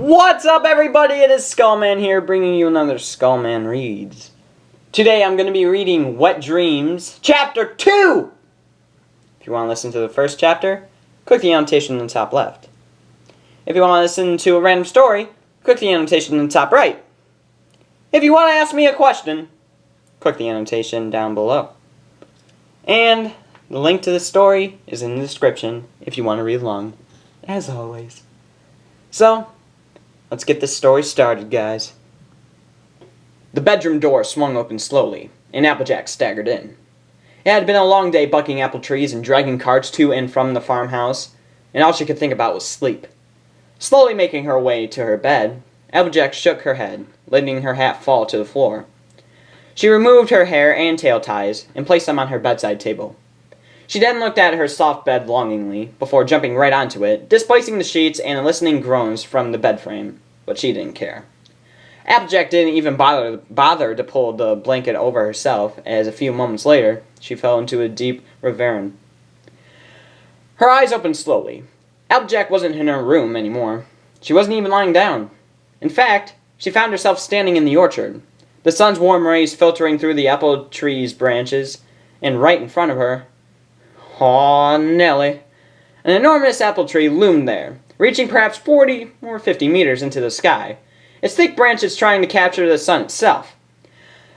What's up, everybody? It is Skullman here, bringing you another Skullman Reads. Today I'm going to be reading Wet Dreams, Chapter 2! If you want to listen to the first chapter, click the annotation in the top left. If you want to listen to a random story, click the annotation in the top right. If you want to ask me a question, click the annotation down below. And the link to the story is in the description if you want to read along, as always. So, let's get this story started, guys. The bedroom door swung open slowly, and Applejack staggered in. It had been a long day bucking apple trees and dragging carts to and from the farmhouse, and all she could think about was sleep. Slowly making her way to her bed, Applejack shook her head, letting her hat fall to the floor. She removed her hair and tail ties and placed them on her bedside table. She then looked at her soft bed longingly before jumping right onto it, displacing the sheets and eliciting groans from the bed frame, but she didn't care. Applejack didn't even bother to pull the blanket over herself, as a few moments later, she fell into a deep reverie. Her eyes opened slowly. Applejack wasn't in her room anymore. She wasn't even lying down. In fact, she found herself standing in the orchard, the sun's warm rays filtering through the apple tree's branches, and right in front of her, aw, Nelly, an enormous apple tree loomed there, reaching perhaps 40 or 50 meters into the sky, its thick branches trying to capture the sun itself.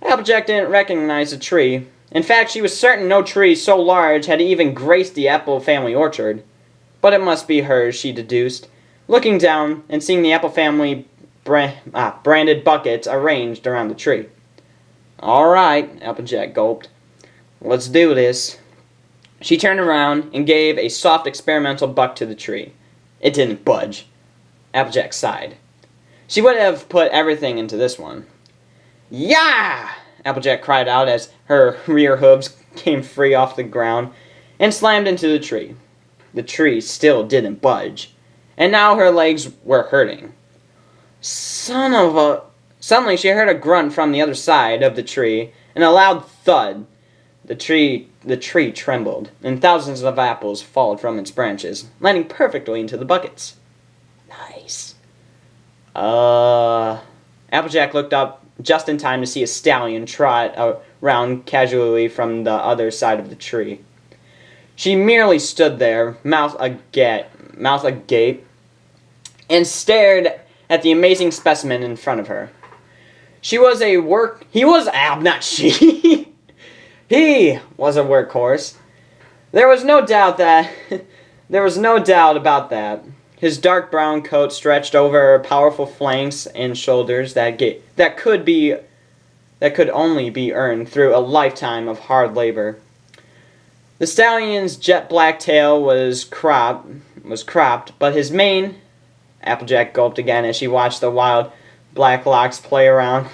Applejack didn't recognize the tree. In fact, she was certain no tree so large had even graced the apple family orchard. But it must be hers, she deduced, looking down and seeing the apple family branded buckets arranged around the tree. "All right," Applejack gulped. "Let's do this." She turned around and gave a soft experimental buck to the tree. It didn't budge. Applejack sighed. She would have put everything into this one. "Yah!" Applejack cried out as her rear hooves came free off the ground and slammed into the tree. The tree still didn't budge, and now her legs were hurting. Son of a... Suddenly she heard a grunt from the other side of the tree and a loud thud. The tree trembled, and thousands of apples followed from its branches, landing perfectly into the buckets. Nice. Applejack looked up just in time to see a stallion trot around casually from the other side of the tree. She merely stood there, mouth agape, and stared at the amazing specimen in front of her. He was a workhorse. There was no doubt about that. His dark brown coat stretched over powerful flanks and shoulders that could only be earned through a lifetime of hard labor. The stallion's jet black tail was cropped, but his mane... Applejack gulped again as she watched the wild black locks play around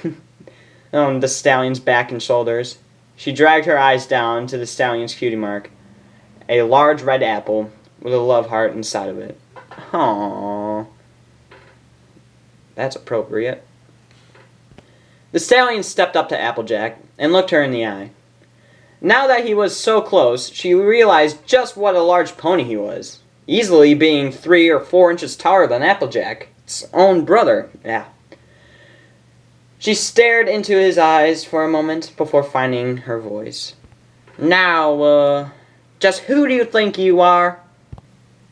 the stallion's back and shoulders. She dragged her eyes down to the stallion's cutie mark, a large red apple with a love heart inside of it. Aww. That's appropriate. The stallion stepped up to Applejack and looked her in the eye. Now that he was so close, she realized just what a large pony he was, easily being 3 or 4 inches taller than Applejack's own brother. Yeah. She stared into his eyes for a moment before finding her voice. "Now, just who do you think you are?"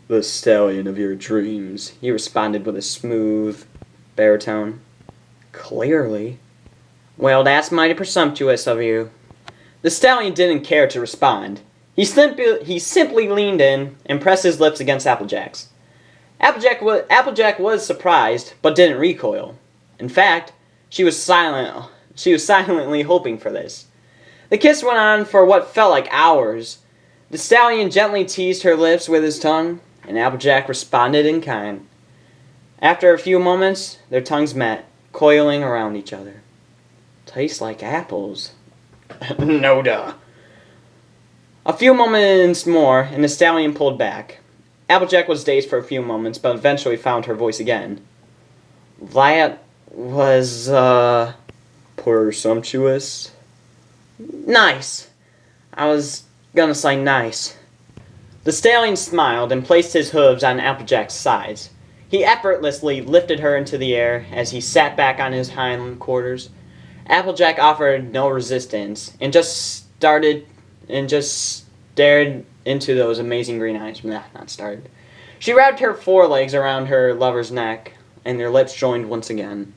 "The stallion of your dreams," he responded with a smooth baritone. "Clearly." "Well, that's mighty presumptuous of you." The stallion didn't care to respond. He simply leaned in and pressed his lips against Applejack's. Applejack was surprised, but didn't recoil. In fact, she was silently hoping for this. The kiss went on for what felt like hours. The stallion gently teased her lips with his tongue, and Applejack responded in kind. After a few moments, their tongues met, coiling around each other. "Tastes like apples." No duh. A few moments more, and the stallion pulled back. Applejack was dazed for a few moments, but eventually found her voice again. "That was, presumptuous?" "Nice. I was gonna say nice." The stallion smiled and placed his hooves on Applejack's sides. He effortlessly lifted her into the air as he sat back on his hindquarters. Applejack offered no resistance and just stared into those amazing green eyes. Nah, not started. She wrapped her forelegs around her lover's neck, and their lips joined once again.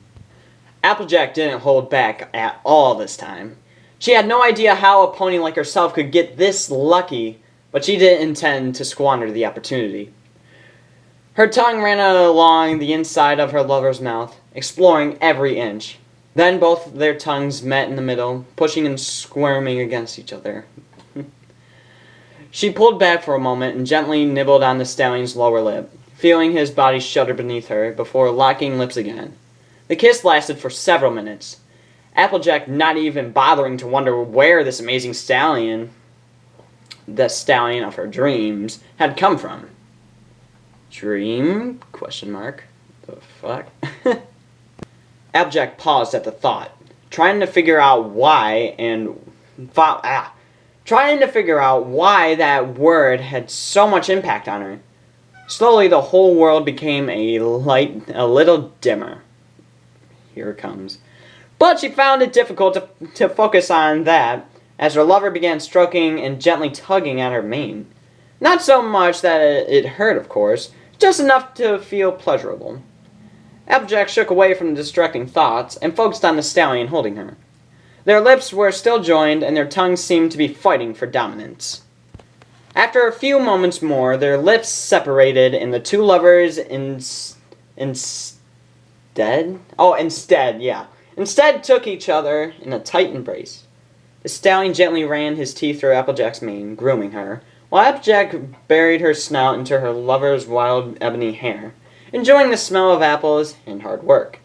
Applejack didn't hold back at all this time. She had no idea how a pony like herself could get this lucky, but she didn't intend to squander the opportunity. Her tongue ran along the inside of her lover's mouth, exploring every inch. Then both their tongues met in the middle, pushing and squirming against each other. She pulled back for a moment and gently nibbled on the stallion's lower lip, feeling his body shudder beneath her before locking lips again. The kiss lasted for several minutes. Applejack not even bothering to wonder where this amazing stallion, the stallion of her dreams, had come from. Dream? Question mark. The fuck? Applejack paused at the thought, trying to figure out why that word had so much impact on her. Slowly, the whole world became a little dimmer. Here it comes. But she found it difficult to focus on that, as her lover began stroking and gently tugging at her mane. Not so much that it hurt, of course, just enough to feel pleasurable. Applejack shook away from the distracting thoughts and focused on the stallion holding her. Their lips were still joined, and their tongues seemed to be fighting for dominance. After a few moments more, their lips separated, and the two lovers instead took each other in a tight embrace. The stallion gently ran his teeth through Applejack's mane, grooming her, while Applejack buried her snout into her lover's wild ebony hair, enjoying the smell of apples and hard work.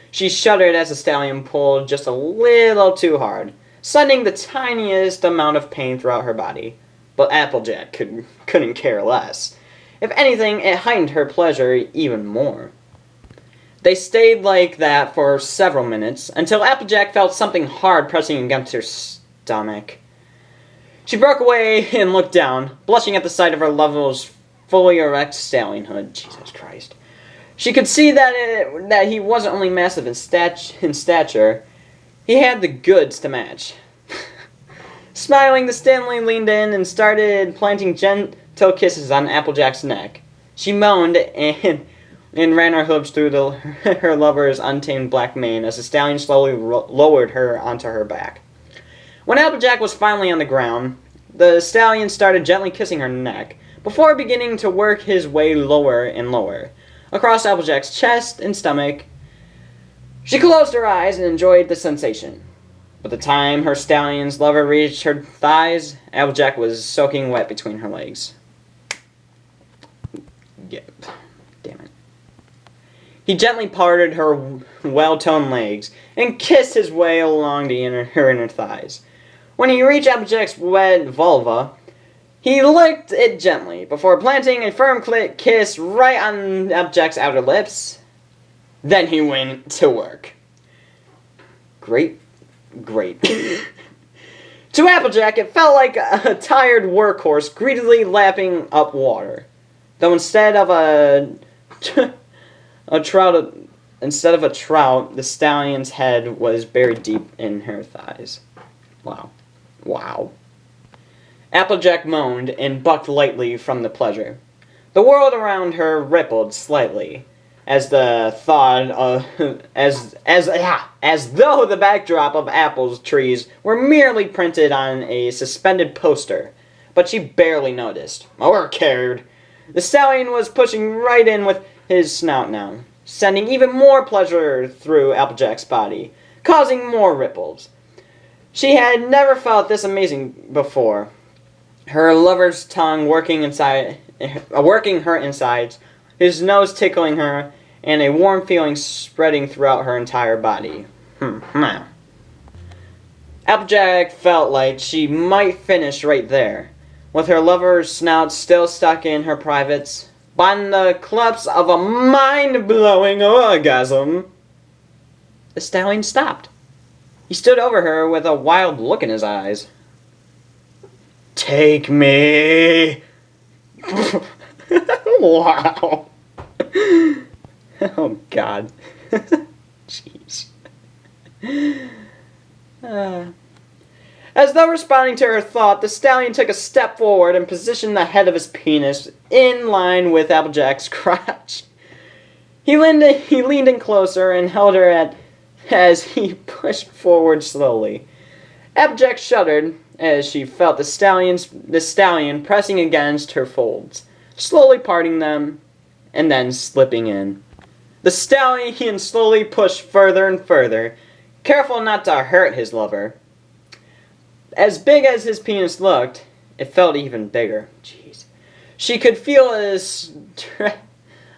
She shuddered as the stallion pulled just a little too hard, sending the tiniest amount of pain throughout her body. But Applejack couldn't care less. If anything, it heightened her pleasure even more. They stayed like that for several minutes, until Applejack felt something hard pressing against her stomach. She broke away and looked down, blushing at the sight of her lover's fully erect stallion hood. Jesus Christ. She could see that he wasn't only massive in stature, he had the goods to match. Smiling, the stallion leaned in and started planting gentle kisses on Applejack's neck. She moaned and ran her hooves through her lover's untamed black mane as the stallion slowly lowered her onto her back. When Applejack was finally on the ground, the stallion started gently kissing her neck, before beginning to work his way lower and lower, across Applejack's chest and stomach. She closed her eyes and enjoyed the sensation. By the time her stallion's lover reached her thighs, Applejack was soaking wet between her legs. Yep. Damn it. He gently parted her well-toned legs and kissed his way along her inner thighs. When he reached Applejack's wet vulva, he licked it gently before planting a firm kiss right on Applejack's outer lips. Then he went to work. Great. To Applejack, it felt like a tired workhorse greedily lapping up water. Though instead of a trout, the stallion's head was buried deep in her thighs. Wow. Applejack moaned and bucked lightly from the pleasure. The world around her rippled slightly, as though the backdrop of apple trees were merely printed on a suspended poster. But she barely noticed, or cared. The stallion was pushing right in with his snout now, sending even more pleasure through Applejack's body, causing more ripples. She had never felt this amazing before. Her lover's tongue working her insides, his nose tickling her, and a warm feeling spreading throughout her entire body. Applejack felt like she might finish right there, with her lover's snout still stuck in her privates, but in the clutch of a mind-blowing orgasm, the stallion stopped. He stood over her with a wild look in his eyes. "Take me!" Wow. Oh, God. Jeez. As though responding to her thought, the stallion took a step forward and positioned the head of his penis in line with Applejack's crotch. He leaned in closer and held her as he pushed forward slowly. Applejack shuddered as she felt the stallion pressing against her folds, slowly parting them and then slipping in. The stallion slowly pushed further and further, careful not to hurt his lover. As big as his penis looked, it felt even bigger. Jeez. She could feel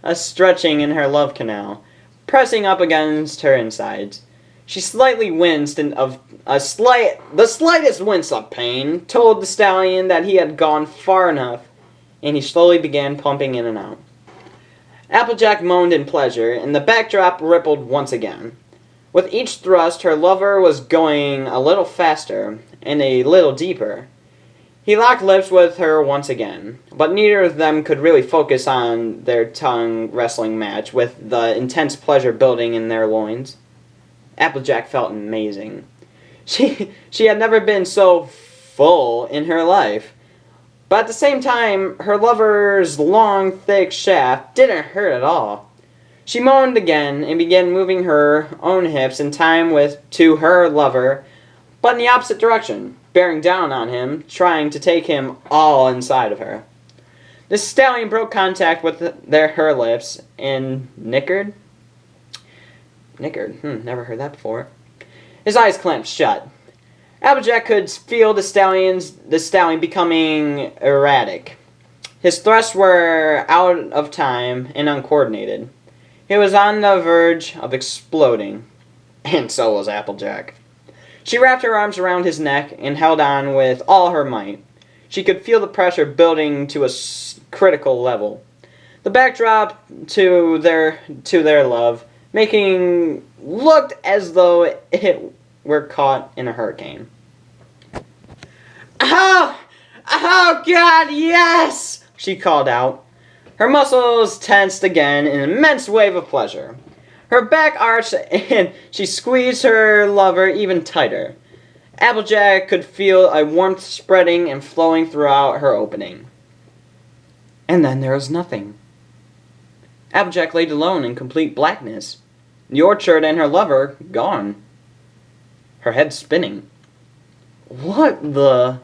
a stretching in her love canal, pressing up against her insides. She slightly winced, and the slightest wince of pain told the stallion that he had gone far enough, and he slowly began pumping in and out. Applejack moaned in pleasure, and the backdrop rippled once again. With each thrust, her lover was going a little faster and a little deeper. He locked lips with her once again, but neither of them could really focus on their tongue wrestling match with the intense pleasure building in their loins. Applejack felt amazing. She had never been so full in her life. But at the same time, her lover's long, thick shaft didn't hurt at all. She moaned again and began moving her own hips in time to her lover, but in the opposite direction, bearing down on him, trying to take him all inside of her. The stallion broke contact with her lips and nickered. Never heard that before. His eyes clamped shut. Applejack could feel the stallion becoming erratic. His thrusts were out of time and uncoordinated. He was on the verge of exploding. And so was Applejack. She wrapped her arms around his neck and held on with all her might. She could feel the pressure building to a critical level. The backdrop to their love looked as though it were caught in a hurricane. Oh! Oh, God, yes! She called out. Her muscles tensed again in an immense wave of pleasure. Her back arched and she squeezed her lover even tighter. Applejack could feel a warmth spreading and flowing throughout her opening. And then there was nothing. Applejack laid alone in complete blackness. The orchard and her lover gone. Her head spinning. What the...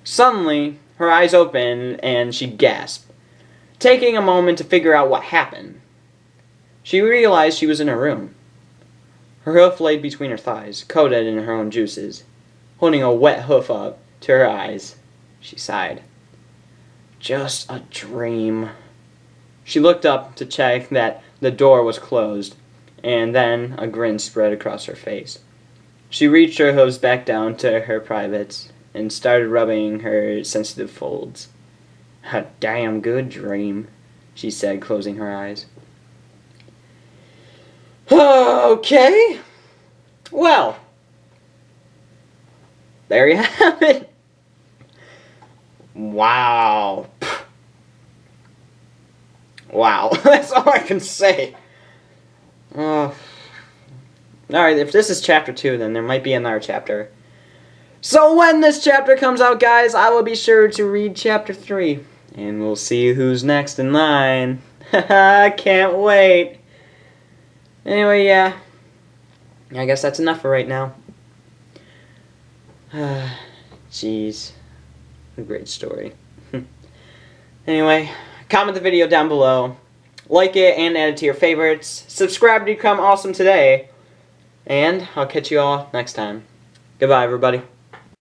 Suddenly, her eyes opened and she gasped, taking a moment to figure out what happened. She realized she was in her room. Her hoof laid between her thighs, coated in her own juices. Holding a wet hoof up to her eyes, she sighed. Just a dream. She looked up to check that the door was closed, and then a grin spread across her face. She reached her hooves back down to her privates and started rubbing her sensitive folds. A damn good dream, she said, closing her eyes. Okay. Well, there you have it. Wow. Wow. That's all I can say. Alright, if this is chapter 2, then there might be another chapter. So when this chapter comes out, guys, I will be sure to read chapter 3. And we'll see who's next in line. I can't wait. Anyway, yeah. I guess that's enough for right now. Jeez. A great story. Anyway, comment the video down below. Like it and add it to your favorites. Subscribe to become awesome today. And I'll catch you all next time. Goodbye, everybody.